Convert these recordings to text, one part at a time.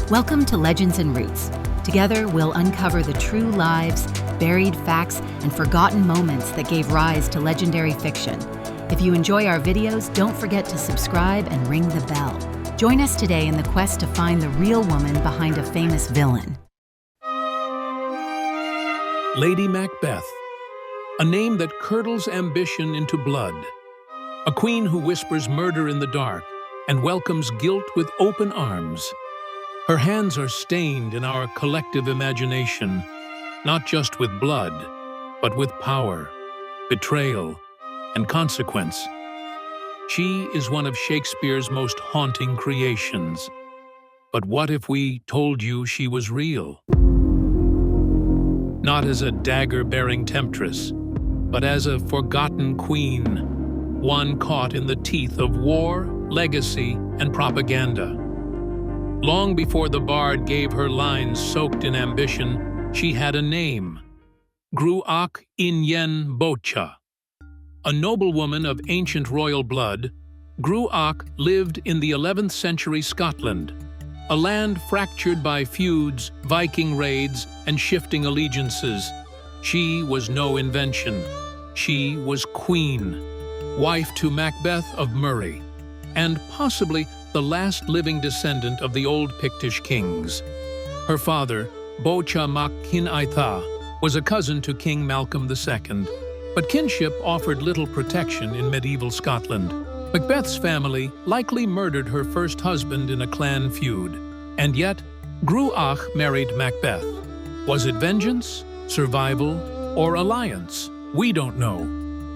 Welcome to Legends and Roots. Together, we'll uncover the true lives, buried facts, and forgotten moments that gave rise to legendary fiction. If you enjoy our videos, don't forget to subscribe and ring the bell. Join us today in the quest to find the real woman behind a famous villain. Lady Macbeth, a name that curdles ambition into blood. A queen who whispers murder in the dark and welcomes guilt with open arms. Her hands are stained in our collective imagination, not just with blood, but with power, betrayal, and consequence. She is one of Shakespeare's most haunting creations. But what if we told you she was real? Not as a dagger-bearing temptress, but as a forgotten queen, one caught in the teeth of war, legacy, and propaganda. Long before the bard gave her lines soaked in ambition, she had a name: Gruoch ingen Boite. A noblewoman of ancient royal blood, Gruoch lived in the 11th century Scotland, a land fractured by feuds, Viking raids, and shifting allegiances. She was no invention. She was queen, wife to Macbeth of Moray, and possibly the last living descendant of the old Pictish kings. Her father, Boite mac Cin-aitha, was a cousin to King Malcolm II, but kinship offered little protection in medieval Scotland. Macbeth's family likely murdered her first husband in a clan feud, and yet Gruoch married Macbeth. Was it vengeance, survival, or alliance? We don't know.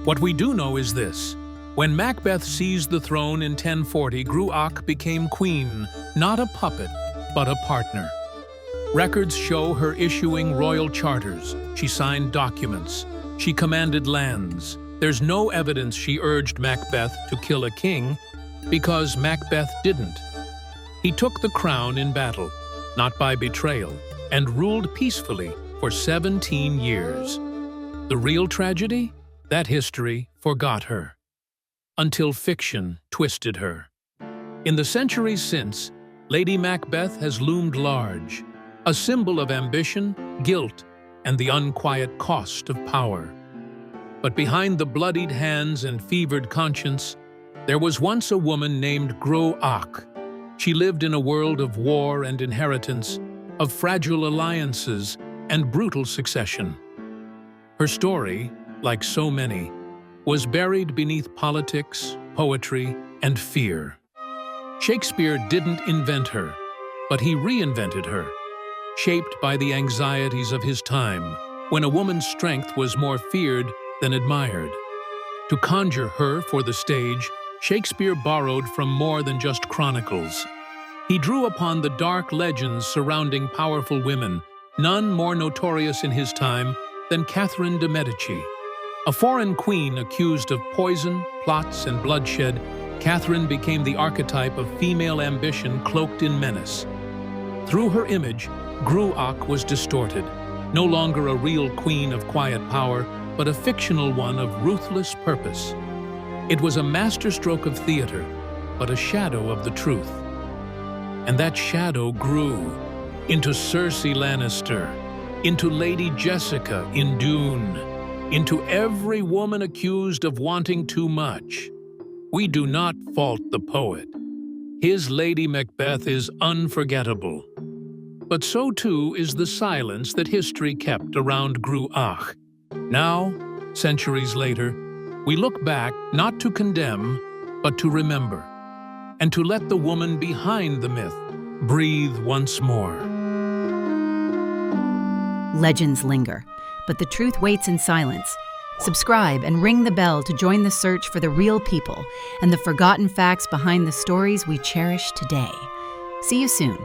What we do know is this: when Macbeth seized the throne in 1040, Gruoch became queen, not a puppet, but a partner. Records show her issuing royal charters. She signed documents. She commanded lands. There's no evidence she urged Macbeth to kill a king, because Macbeth didn't. He took the crown in battle, not by betrayal, and ruled peacefully for 17 years. The real tragedy? That history forgot her, until fiction twisted her. In the centuries since, Lady Macbeth has loomed large, a symbol of ambition, guilt, and the unquiet cost of power. But behind the bloodied hands and fevered conscience, there was once a woman named Gruoch. She lived in a world of war and inheritance, of fragile alliances and brutal succession. Her story, like so many, was buried beneath politics, poetry, and fear. Shakespeare didn't invent her, but he reinvented her, shaped by the anxieties of his time, when a woman's strength was more feared than admired. To conjure her for the stage, Shakespeare borrowed from more than just Chronicles. He drew upon the dark legends surrounding powerful women, none more notorious in his time than Catherine de Medici. A foreign queen accused of poison, plots, and bloodshed, Catherine became the archetype of female ambition cloaked in menace. Through her image, Gruoch was distorted, no longer a real queen of quiet power, but a fictional one of ruthless purpose. It was a masterstroke of theater, but a shadow of the truth. And that shadow grew into Cersei Lannister, into Lady Jessica in Dune, into every woman accused of wanting too much. We do not fault the poet. His Lady Macbeth is unforgettable. But so too is the silence that history kept around Gruoch. Now, centuries later, we look back not to condemn, but to remember, and to let the woman behind the myth breathe once more. Legends linger, but the truth waits in silence. Subscribe and ring the bell to join the search for the real people and the forgotten facts behind the stories we cherish today. See you soon.